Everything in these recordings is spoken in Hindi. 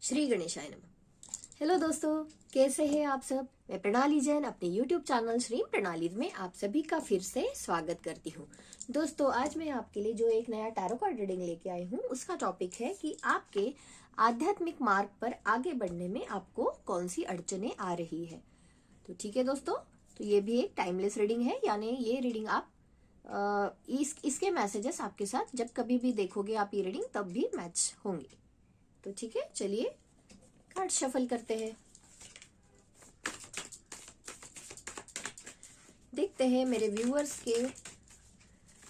श्री गणेशाय नमः। हेलो दोस्तों, कैसे हैं आप सब। मैं प्रणाली जैन अपने YouTube चैनल श्री प्रणाली में आप सभी का फिर से स्वागत करती हूँ। दोस्तों, आज मैं आपके लिए जो एक नया टैरो कार्ड रीडिंग लेके आई हूँ उसका टॉपिक है कि आपके आध्यात्मिक मार्ग पर आगे बढ़ने में आपको कौन सी अड़चने आ रही है। तो ठीक है दोस्तों, तो ये भी एक टाइमलेस रीडिंग है, यानी ये रीडिंग आप इसके मैसेजेस आपके साथ जब कभी भी देखोगे आप ये रीडिंग तब भी मैच होंगे। तो ठीक है, चलिए कार्ड शफल करते हैं। देखते हैं मेरे व्यूअर्स के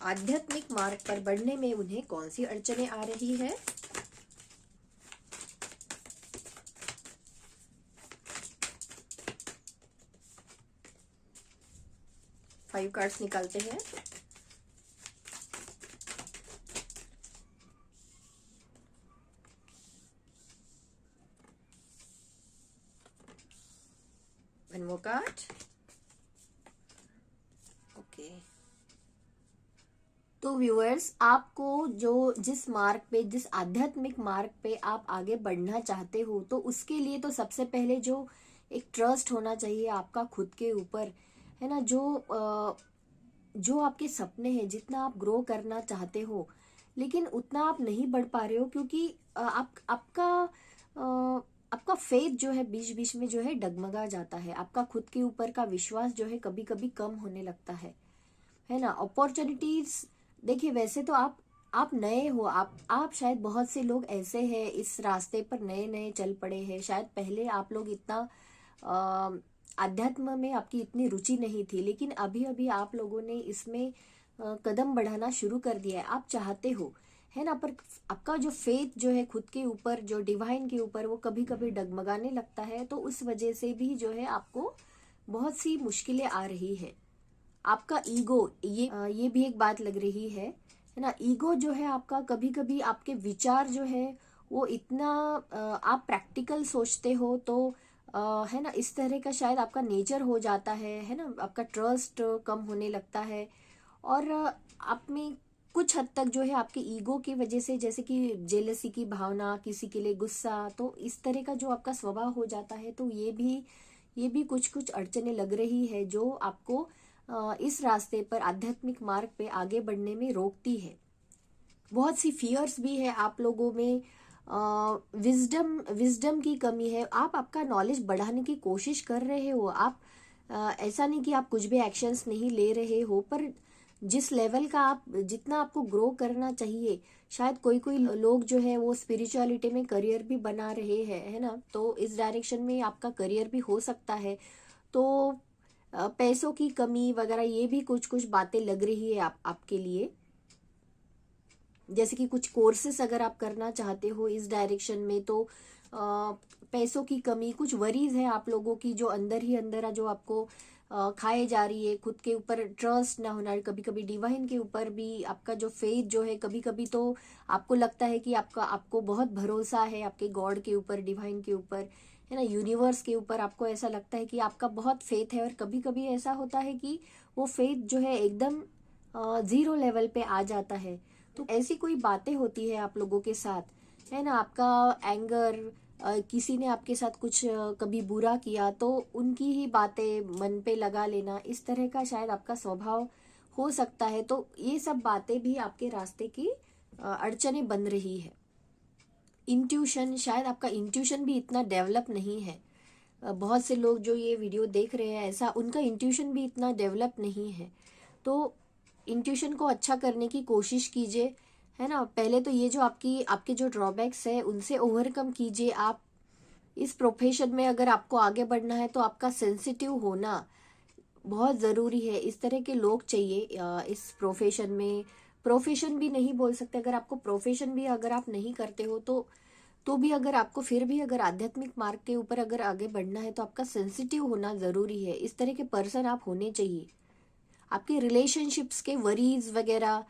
आध्यात्मिक मार्ग पर बढ़ने में उन्हें कौन सी अड़चने आ रही है। फाइव कार्ड्स निकालते हैं। One more card. ओके, तो व्यूअर्स, आपको जिस मार्ग पे, जिस आध्यात्मिक मार्ग पे आप आगे बढ़ना चाहते हो, तो उसके लिए तो सबसे पहले जो एक ट्रस्ट होना चाहिए आपका खुद के ऊपर, है ना। जो आपके सपने हैं, जितना आप ग्रो करना चाहते हो, लेकिन उतना आप नहीं बढ़ पा रहे हो क्योंकि आपका फेथ जो है बीच बीच में जो है डगमगा जाता है। आपका खुद के ऊपर का विश्वास जो है कभी कभी कम होने लगता है ना। अपॉर्चुनिटीज, देखिए वैसे तो आप नए हो, आप शायद, बहुत से लोग ऐसे हैं इस रास्ते पर नए नए चल पड़े हैं। शायद पहले आप लोग इतना अध्यात्म में आपकी इतनी रुचि नहीं थी, लेकिन अभी अभी आप लोगों ने इसमें कदम बढ़ाना शुरू कर दिया है। आप चाहते हो, है ना, पर आपका जो फेथ जो है खुद के ऊपर, जो डिवाइन के ऊपर, वो कभी कभी डगमगाने लगता है। तो उस वजह से भी जो है आपको बहुत सी मुश्किलें आ रही है। आपका ईगो, ये भी एक बात लग रही है ना। ईगो जो है आपका, कभी कभी आपके विचार जो है वो इतना आप प्रैक्टिकल सोचते हो, तो है ना, इस तरह का शायद आपका नेचर हो जाता है ना। आपका ट्रस्ट कम होने लगता है और आप में कुछ हद तक जो है आपके ईगो की वजह से, जैसे कि जेलसी की भावना, किसी के लिए गुस्सा, तो इस तरह का जो आपका स्वभाव हो जाता है। तो ये भी कुछ कुछ अड़चने लग रही है जो आपको इस रास्ते पर, आध्यात्मिक मार्ग पे आगे बढ़ने में रोकती है। बहुत सी फियर्स भी है आप लोगों में। विजडम की कमी है। आप आपका नॉलेज बढ़ाने की कोशिश कर रहे हो। आप ऐसा नहीं कि आप कुछ भी एक्शंस नहीं ले रहे हो, पर जिस लेवल का आप, जितना आपको ग्रो करना चाहिए, शायद कोई कोई लोग जो है वो स्पिरिचुअलिटी में करियर भी बना रहे हैं, है ना। तो इस डायरेक्शन में आपका करियर भी हो सकता है। तो पैसों की कमी वगैरह, ये भी कुछ कुछ बातें लग रही है आपके लिए। जैसे कि कुछ कोर्सेस अगर आप करना चाहते हो इस डायरेक्शन में, तो पैसों की कमी, कुछ वरीज है आप लोगों की जो अंदर ही अंदर जो आपको खाए जा रही है। खुद के ऊपर ट्रस्ट ना होना, कभी कभी डिवाइन के ऊपर भी आपका जो फेथ जो है, कभी कभी तो आपको लगता है कि आपको बहुत भरोसा है आपके गॉड के ऊपर, डिवाइन के ऊपर, है ना, यूनिवर्स के ऊपर। आपको ऐसा लगता है कि आपका बहुत फेथ है, और कभी कभी ऐसा होता है कि वो फेथ जो है एकदम जीरो लेवल पे आ जाता है। तो ऐसी कोई बातें होती है आप लोगों के साथ, है ना। आपका एंगर, किसी ने आपके साथ कुछ कभी बुरा किया तो उनकी ही बातें मन पे लगा लेना, इस तरह का शायद आपका स्वभाव हो सकता है। तो ये सब बातें भी आपके रास्ते की अड़चने बन रही है। इंट्यूशन, शायद आपका इंट्यूशन भी इतना डेवलप नहीं है। बहुत से लोग जो ये वीडियो देख रहे हैं, ऐसा उनका इंट्यूशन भी इतना डेवलप नहीं है। तो इंट्यूशन को अच्छा करने की कोशिश कीजिए, है ना। पहले तो ये जो आपके जो ड्रॉबैक्स है उनसे ओवरकम कीजिए। आप इस प्रोफेशन में अगर आपको आगे बढ़ना है तो आपका सेंसिटिव होना बहुत ज़रूरी है। इस तरह के लोग चाहिए इस प्रोफेशन में। प्रोफेशन भी नहीं बोल सकते, अगर आपको प्रोफेशन भी अगर आप नहीं करते हो तो भी अगर आपको फिर भी अगर आध्यात्मिक मार्ग के ऊपर अगर आगे बढ़ना है तो आपका सेंसिटिव होना ज़रूरी है। इस तरह के पर्सन आप होने चाहिए। आपके रिलेशनशिप्स के वरीज वगैरह,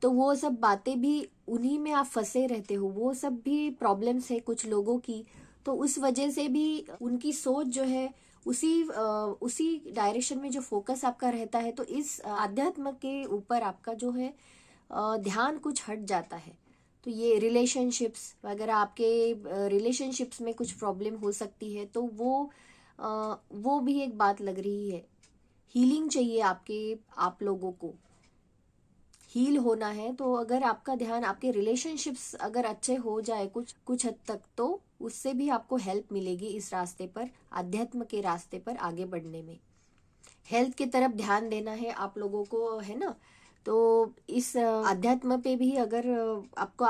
तो वो सब बातें भी, उन्हीं में आप फंसे रहते हो। वो सब भी प्रॉब्लम्स है कुछ लोगों की। तो उस वजह से भी उनकी सोच जो है उसी डायरेक्शन में जो फोकस आपका रहता है, तो इस अध्यात्म के ऊपर आपका जो है ध्यान कुछ हट जाता है। तो ये रिलेशनशिप्स वगैरह, आपके रिलेशनशिप्स में कुछ प्रॉब्लम हो सकती है, तो वो भी एक बात लग रही है। हीलिंग चाहिए आप लोगों को हील होना है। तो अगर आपका ध्यान आपके रिलेशनशिप्स अगर अच्छे हो जाए कुछ हद तक, तो उससे भी आपको हेल्प मिलेगी इस रास्ते पर, आध्यात्म के रास्ते पर आगे बढ़ने में। हेल्थ की तरफ ध्यान देना है आप लोगों को, है ना। तो इस अध्यात्म पे भी अगर आपको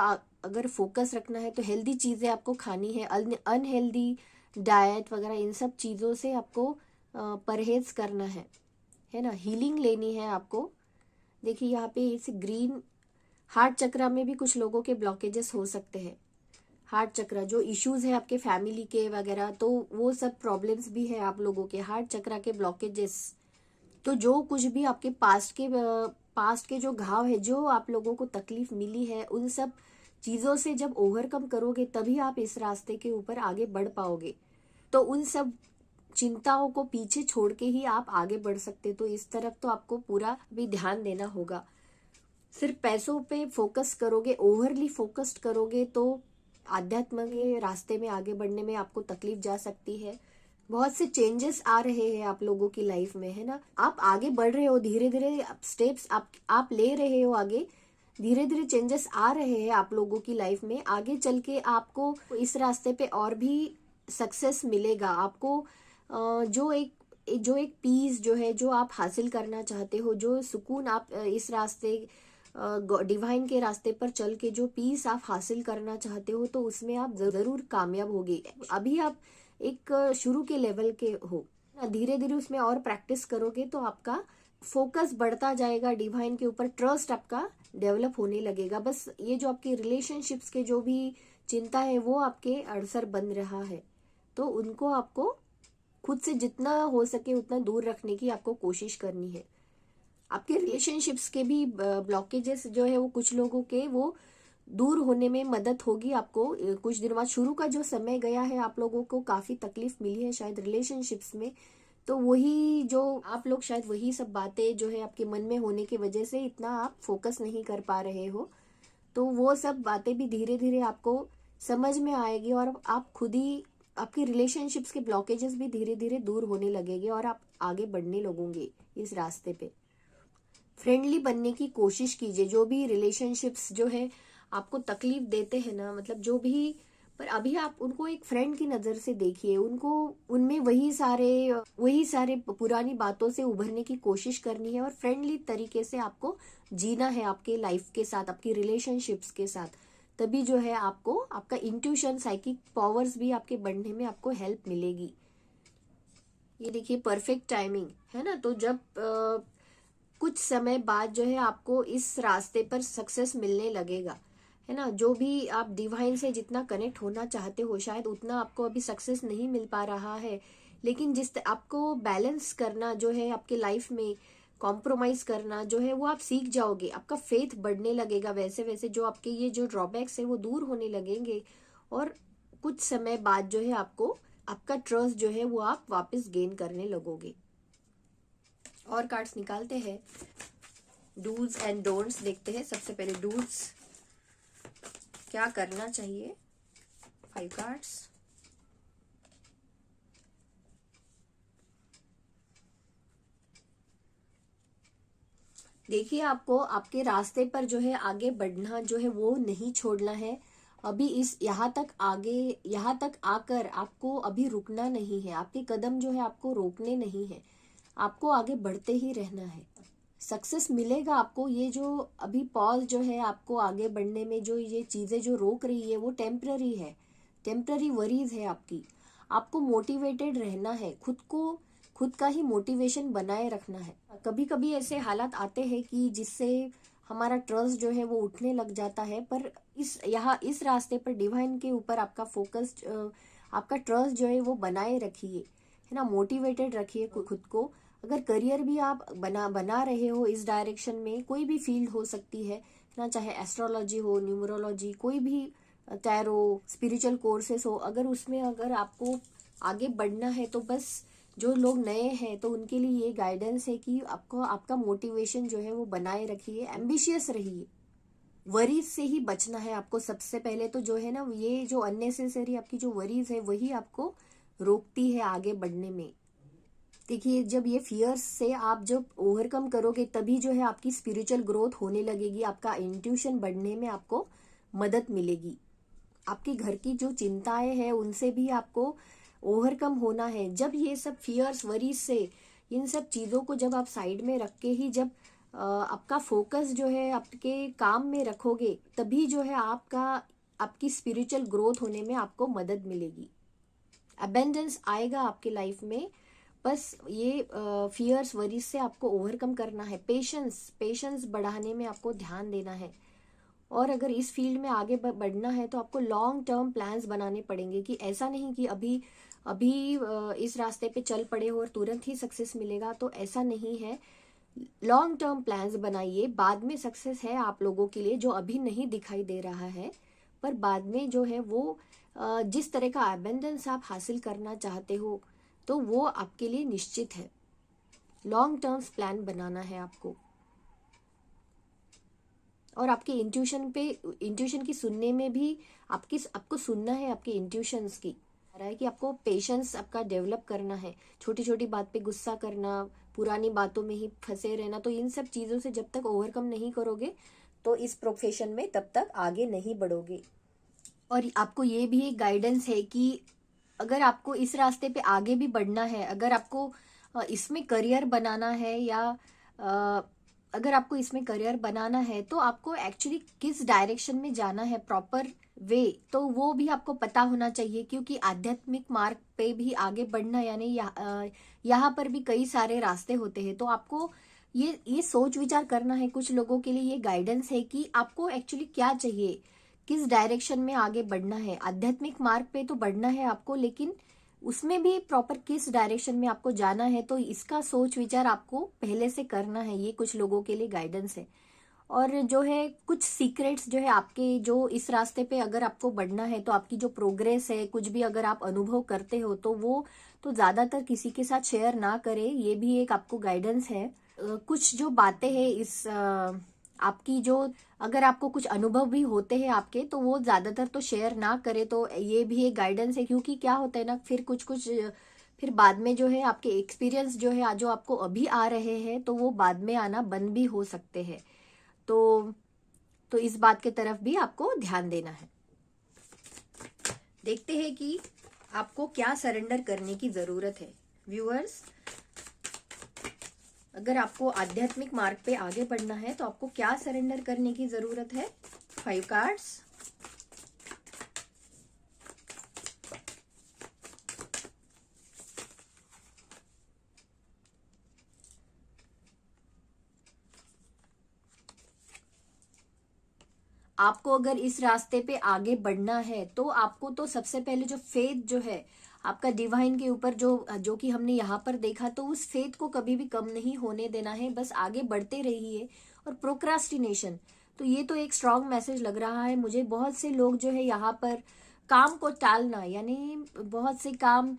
अगर फोकस रखना है तो हेल्दी चीजें आपको खानी है। अनहेल्दी डाइट वगैरह इन सब चीजों से आपको परहेज करना है ना। हीलिंग लेनी है आपको। देखिए यहाँ पे इस ग्रीन हार्ट चक्रा में भी कुछ लोगों के ब्लॉकेजेस हो सकते हैं। हार्ट चक्रा जो इश्यूज है आपके फैमिली के वगैरह, तो वो सब प्रॉब्लम्स भी है आप लोगों के हार्ट चक्रा के ब्लॉकेजेस। तो जो कुछ भी आपके पास्ट के जो घाव है, जो आप लोगों को तकलीफ मिली है, उन सब चीजों से जब ओवरकम करोगे तभी आप इस रास्ते के ऊपर आगे बढ़ पाओगे। तो उन सब चिंताओं को पीछे छोड़ के ही आप आगे बढ़ सकते। तो इस तरफ तो आपको पूरा भी ध्यान देना होगा। सिर्फ पैसों पे फोकस करोगे, ओवरली फोकस्ड करोगे, तो आध्यात्म के रास्ते में आगे बढ़ने में आपको तकलीफ जा सकती है। बहुत से चेंजेस आ रहे हैं आप लोगों की लाइफ में, है ना। आप आगे बढ़ रहे हो, धीरे धीरे स्टेप्स आप ले रहे हो आगे। धीरे धीरे चेंजेस आ रहे हैं आप लोगों की लाइफ में। आगे चल के आपको इस रास्ते पे और भी सक्सेस मिलेगा आपको। जो एक पीस जो है, जो आप हासिल करना चाहते हो, जो सुकून आप इस रास्ते डिवाइन के रास्ते पर चल के जो पीस आप हासिल करना चाहते हो, तो उसमें आप जरूर कामयाब होगे। अभी आप एक शुरू के लेवल के हो, धीरे धीरे उसमें और प्रैक्टिस करोगे तो आपका फोकस बढ़ता जाएगा डिवाइन के ऊपर, ट्रस्ट आपका डेवलप होने लगेगा। बस ये जो आपके रिलेशनशिप्स के जो भी चिंता है वो आपके अड़सर बन रहा है, तो उनको आपको खुद से जितना हो सके उतना दूर रखने की आपको कोशिश करनी है। आपके रिलेशनशिप्स के भी ब्लॉकेजेस जो है वो कुछ लोगों के वो दूर होने में मदद होगी आपको। कुछ दिनों बाद शुरू का जो समय गया है, आप लोगों को काफी तकलीफ मिली है शायद रिलेशनशिप्स में, तो वही जो आप लोग शायद वही सब बातें जो है आपके मन में होने की वजह से इतना आप फोकस नहीं कर पा रहे हो। तो वो सब बातें भी धीरे धीरे आपको समझ में आएगी और आप खुद ही आपकी रिलेशनशिप्स के ब्लॉकेजेस भी धीरे धीरे दूर होने लगेंगे और आप आगे बढ़ने लगोगे इस रास्ते पे। फ्रेंडली बनने की कोशिश कीजिए। जो भी रिलेशनशिप्स जो है आपको तकलीफ देते हैं ना, मतलब जो भी, पर अभी आप उनको एक फ्रेंड की नजर से देखिए। उनको उनमें वही सारे पुरानी बातों से उभरने की कोशिश करनी है और फ्रेंडली तरीके से आपको जीना है आपके लाइफ के साथ, आपकी रिलेशनशिप्स के साथ। तभी जो है आपको आपका इंट्यूशन, साइकिक पावर्स भी आपके बढ़ने में आपको हेल्प मिलेगी। ये देखिए परफेक्ट टाइमिंग है ना। तो जब कुछ समय बाद जो है आपको इस रास्ते पर सक्सेस मिलने लगेगा, है ना। जो भी आप डिवाइन से जितना कनेक्ट होना चाहते हो, शायद उतना आपको अभी सक्सेस नहीं मिल पा रहा है, लेकिन आपको बैलेंस करना जो है आपके लाइफ में, कॉम्प्रोमाइज करना जो है वो आप सीख जाओगे। आपका फेथ बढ़ने लगेगा, वैसे वैसे जो आपके ये जो ड्रॉबैक्स है वो दूर होने लगेंगे और कुछ समय बाद जो है आपको आपका ट्रस्ट जो है वो आप वापस गेन करने लगोगे। और कार्ड्स निकालते हैं, डूज एंड डोंट्स देखते हैं। सबसे पहले डूज, क्या करना चाहिए। 5 कार्ड्स। देखिए आपको आपके रास्ते पर जो है आगे बढ़ना जो है वो नहीं छोड़ना है। अभी यहाँ तक आकर आपको अभी रुकना नहीं है। आपके कदम जो है आपको रोकने नहीं है, आपको आगे बढ़ते ही रहना है। सक्सेस मिलेगा आपको। ये जो अभी पॉज जो है आपको आगे बढ़ने में, जो ये चीजें जो रोक रही है वो टेम्पररी है, टेम्पररी वरीज है आपकी। आपको मोटिवेटेड रहना है, खुद का ही मोटिवेशन बनाए रखना है। कभी कभी ऐसे हालात आते हैं कि जिससे हमारा ट्रस्ट जो है वो उठने लग जाता है, पर इस रास्ते पर डिवाइन के ऊपर आपका फोकस, आपका ट्रस्ट जो है वो बनाए रखिए, है ना। मोटिवेटेड रखिए खुद को। अगर करियर भी आप बना रहे हो इस डायरेक्शन में, कोई भी फील्ड हो सकती है ना, चाहे एस्ट्रोलॉजी हो, न्यूमरोलॉजी, कोई भी टैरो, स्पिरिचुअल कोर्सेस हो, अगर उसमें अगर आपको आगे बढ़ना है तो बस जो लोग नए हैं तो उनके लिए ये गाइडेंस है कि आपको आपका मोटिवेशन जो है वो बनाए रखिए, एम्बिशियस रहिए, वरीज से ही बचना है आपको। सबसे पहले तो जो है ना, ये जो अननेसेसरी आपकी जो वरीज है वही आपको रोकती है आगे बढ़ने में। देखिए, जब ये फियर्स से आप जब ओवरकम करोगे तभी जो है आपकी स्पिरिचुअल ग्रोथ होने लगेगी, आपका इंट्यूशन बढ़ने में आपको मदद मिलेगी। आपके घर की जो चिंताएं हैं उनसे भी आपको ओवरकम होना है। जब ये सब फियर्स वरीज से, इन सब चीजों को जब आप साइड में रख के ही जब आपका फोकस जो है आपके काम में रखोगे, तभी जो है आपकी स्पिरिचुअल ग्रोथ होने में आपको मदद मिलेगी। अबेंडेंस आएगा आपके लाइफ में। बस ये फियर्स वरीज से आपको ओवरकम करना है। पेशेंस बढ़ाने में आपको ध्यान देना है। और अगर इस फील्ड में आगे बढ़ना है तो आपको लॉन्ग टर्म प्लान्स बनाने पड़ेंगे, कि ऐसा नहीं कि अभी अभी इस रास्ते पे चल पड़े हो और तुरंत ही सक्सेस मिलेगा, तो ऐसा नहीं है। लॉन्ग टर्म प्लान्स बनाइए। बाद में सक्सेस है आप लोगों के लिए, जो अभी नहीं दिखाई दे रहा है, पर बाद में जो है वो जिस तरह का अबेंडेंस आप हासिल करना चाहते हो तो वो आपके लिए निश्चित है। लॉन्ग टर्म्स प्लान बनाना है आपको। और आपके इंट्यूशन की सुनने में भी आपको सुनना है आपके इंट्यूशंस की। रहा है कि आपको पेशेंस आपका डेवलप करना है। छोटी छोटी बात पे गुस्सा करना, पुरानी बातों में ही फंसे रहना, तो इन सब चीजों से जब तक ओवरकम नहीं करोगे तो इस प्रोफेशन में तब तक आगे नहीं बढ़ोगे। और आपको ये भी एक गाइडेंस है कि अगर आपको इस रास्ते पे आगे भी बढ़ना है, अगर आपको इसमें करियर बनाना है, या अगर आपको इसमें करियर बनाना है तो आपको एक्चुअली किस डायरेक्शन में जाना है, प्रॉपर वे, तो वो भी आपको पता होना चाहिए। क्योंकि आध्यात्मिक मार्ग पे भी आगे बढ़ना, यानी यहाँ पर भी कई सारे रास्ते होते हैं। तो आपको ये सोच विचार करना है। कुछ लोगों के लिए ये गाइडेंस है कि आपको एक्चुअली क्या चाहिए, किस डायरेक्शन में आगे बढ़ना है। आध्यात्मिक मार्ग पे तो बढ़ना है आपको, लेकिन उसमें भी प्रॉपर किस डायरेक्शन में आपको जाना है, तो इसका सोच विचार आपको पहले से करना है। ये कुछ लोगों के लिए गाइडेंस है। और जो है कुछ सीक्रेट्स जो है आपके, जो इस रास्ते पे अगर आपको बढ़ना है तो आपकी जो प्रोग्रेस है, कुछ भी अगर आप अनुभव करते हो तो वो तो ज्यादातर किसी के साथ शेयर ना करें। ये भी एक आपको गाइडेंस है। कुछ जो बातें हैं इस आपकी जो, अगर आपको कुछ अनुभव भी होते हैं आपके, तो वो ज्यादातर तो शेयर ना करे। तो ये भी एक गाइडेंस है। क्योंकि क्या होता है ना, फिर बाद में जो है आपके एक्सपीरियंस जो है, जो आपको अभी आ रहे हैं, तो वो बाद में आना बंद भी हो सकते हैं। तो इस बात के तरफ भी आपको ध्यान देना है। देखते हैं कि आपको क्या सरेंडर करने की जरूरत है। व्यूअर्स, अगर आपको आध्यात्मिक मार्ग पे आगे बढ़ना है तो आपको क्या सरेंडर करने की जरूरत है। 5 कार्ड्स। आपको अगर इस रास्ते पे आगे बढ़ना है तो आपको तो सबसे पहले जो फेथ जो है आपका डिवाइन के ऊपर, जो कि हमने यहाँ पर देखा, तो उस फेथ को कभी भी कम नहीं होने देना है। बस आगे बढ़ते रहिए। और प्रोक्रास्टिनेशन, तो ये तो एक स्ट्रांग मैसेज लग रहा है मुझे। बहुत से लोग जो है यहाँ पर काम को टालना, यानी बहुत से काम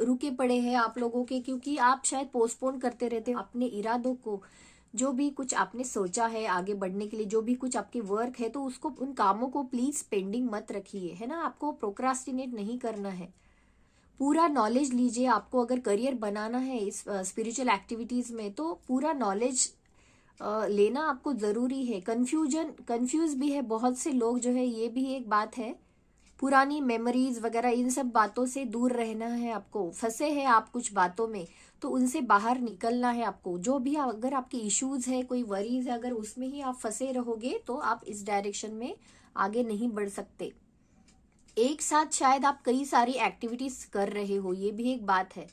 रुके पड़े हैं आप लोगों के, क्योंकि आप शायद पोस्टपोन करते रहते हो अपने इरादों को। जो भी कुछ आपने सोचा है आगे बढ़ने के लिए, जो भी कुछ आपकी वर्क है, तो उसको, उन कामों को प्लीज पेंडिंग मत रखिए, है ना। आपको प्रोक्रास्टिनेट नहीं करना है। पूरा नॉलेज लीजिए। आपको अगर करियर बनाना है इस स्पिरिचुअल एक्टिविटीज में, तो पूरा नॉलेज लेना आपको जरूरी है। कंफ्यूज भी है बहुत से लोग जो है, ये भी एक बात है। पुरानी मेमोरीज वगैरह, इन सब बातों से दूर रहना है आपको। फंसे हैं आप कुछ बातों में, तो उनसे बाहर निकलना है आपको। जो भी अगर आपके इश्यूज है, कोई वरीज है, अगर उसमें ही आप फंसे रहोगे तो आप इस डायरेक्शन में आगे नहीं बढ़ सकते। एक साथ शायद आप कई सारी एक्टिविटीज कर रहे हो, ये भी एक बात है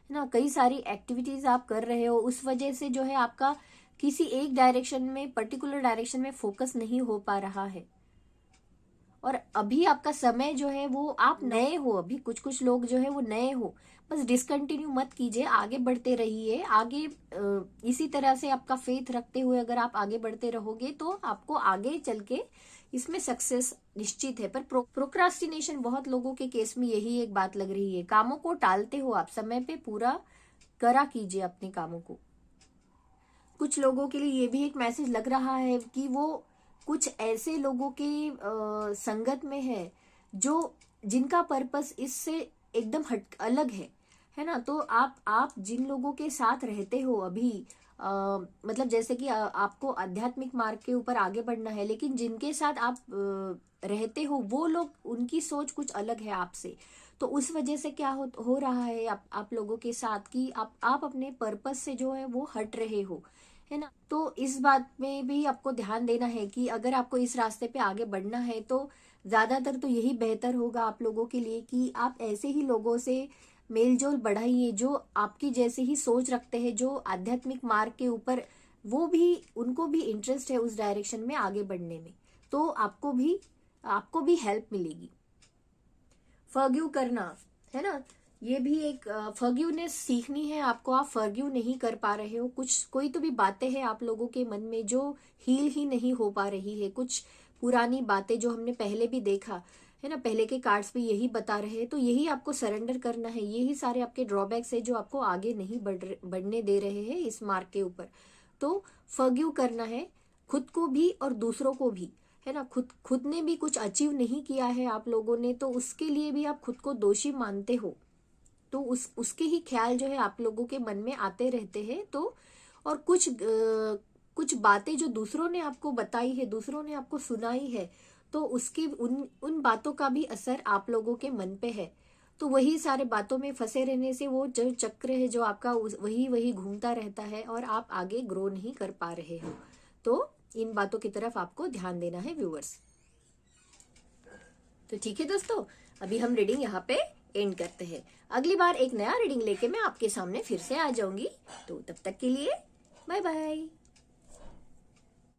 ना। कई सारी एक्टिविटीज आप कर रहे हो, उस वजह से जो है आपका किसी एक डायरेक्शन में, पर्टिकुलर डायरेक्शन में फोकस नहीं हो पा रहा है। और अभी आपका समय जो है वो, आप नए हो अभी, कुछ लोग जो है वो नए हो। बस डिसकंटिन्यू मत कीजिए, आगे बढ़ते रहिए। आगे इसी तरह से आपका फेथ रखते हुए अगर आप आगे बढ़ते रहोगे तो आपको आगे चल के इसमें सक्सेस निश्चित है। पर प्रोक्रास्टिनेशन बहुत लोगों के केस में यही एक बात लग रही है। कामों को टालते हो आप, समय पे पूरा करा कीजिए अपने कामों को। कुछ लोगों के लिए ये भी एक मैसेज लग रहा है कि वो कुछ ऐसे लोगों के संगत में है जो जिनका पर्पस इससे एकदम हट अलग है ना। तो आप जिन लोगों के साथ रहते हो अभी, मतलब जैसे कि आपको आध्यात्मिक मार्ग के ऊपर आगे बढ़ना है, लेकिन जिनके साथ आप रहते हो वो लोग, उनकी सोच कुछ अलग है आपसे। तो उस वजह से क्या हो रहा है आप लोगों के साथ कि आप अपने पर्पस से जो है वो हट रहे हो, है ना। तो इस बात में भी आपको ध्यान देना है कि अगर आपको इस रास्ते पे आगे बढ़ना है तो ज्यादातर तो यही बेहतर होगा आप लोगों के लिए कि आप ऐसे ही लोगों से मेलजोल बढ़ाइए जो आपकी जैसे ही सोच रखते हैं, जो आध्यात्मिक मार्ग के ऊपर वो भी, उनको भी इंटरेस्ट है उस डायरेक्शन में आगे बढ़ने में, तो आपको भी हेल्प मिलेगी। फॉरगिव करना, है ना, ये भी एक फॉरगिवनेस सीखनी है आपको। आप फॉरगिव नहीं कर पा रहे हो, कोई तो भी बातें हैं आप लोगों के मन में जो हील ही नहीं हो पा रही है, कुछ पुरानी बातें जो हमने पहले भी देखा है ना, पहले के कार्ड्स भी यही बता रहे हैं। तो यही आपको सरेंडर करना है, यही सारे आपके ड्रॉबैक्स है जो आपको आगे नहीं बढ़ने दे रहे हैं इस मार्ग के ऊपर। तो फॉरगिव करना है, खुद को भी और दूसरों को भी, है ना। खुद ने भी कुछ अचीव नहीं किया है आप लोगों ने, तो उसके लिए भी आप खुद को दोषी मानते हो, तो उसके ही ख्याल जो है आप लोगों के मन में आते रहते हैं। तो और कुछ बातें जो दूसरों ने आपको बताई है, दूसरों ने आपको सुनाई है, तो उसकी उन बातों का भी असर आप लोगों के मन पे है। तो वही सारे बातों में फंसे रहने से वो जो चक्र है जो आपका वही वही घूमता रहता है और आप आगे ग्रो नहीं कर पा रहे हो। तो इन बातों की तरफ आपको ध्यान देना है व्यूअर्स। तो ठीक है दोस्तों, अभी हम रीडिंग यहाँ पे एंड करते हैं। अगली बार एक नया रीडिंग लेके मैं आपके सामने फिर से आ जाऊंगी। तो तब तक के लिए बाय बाय।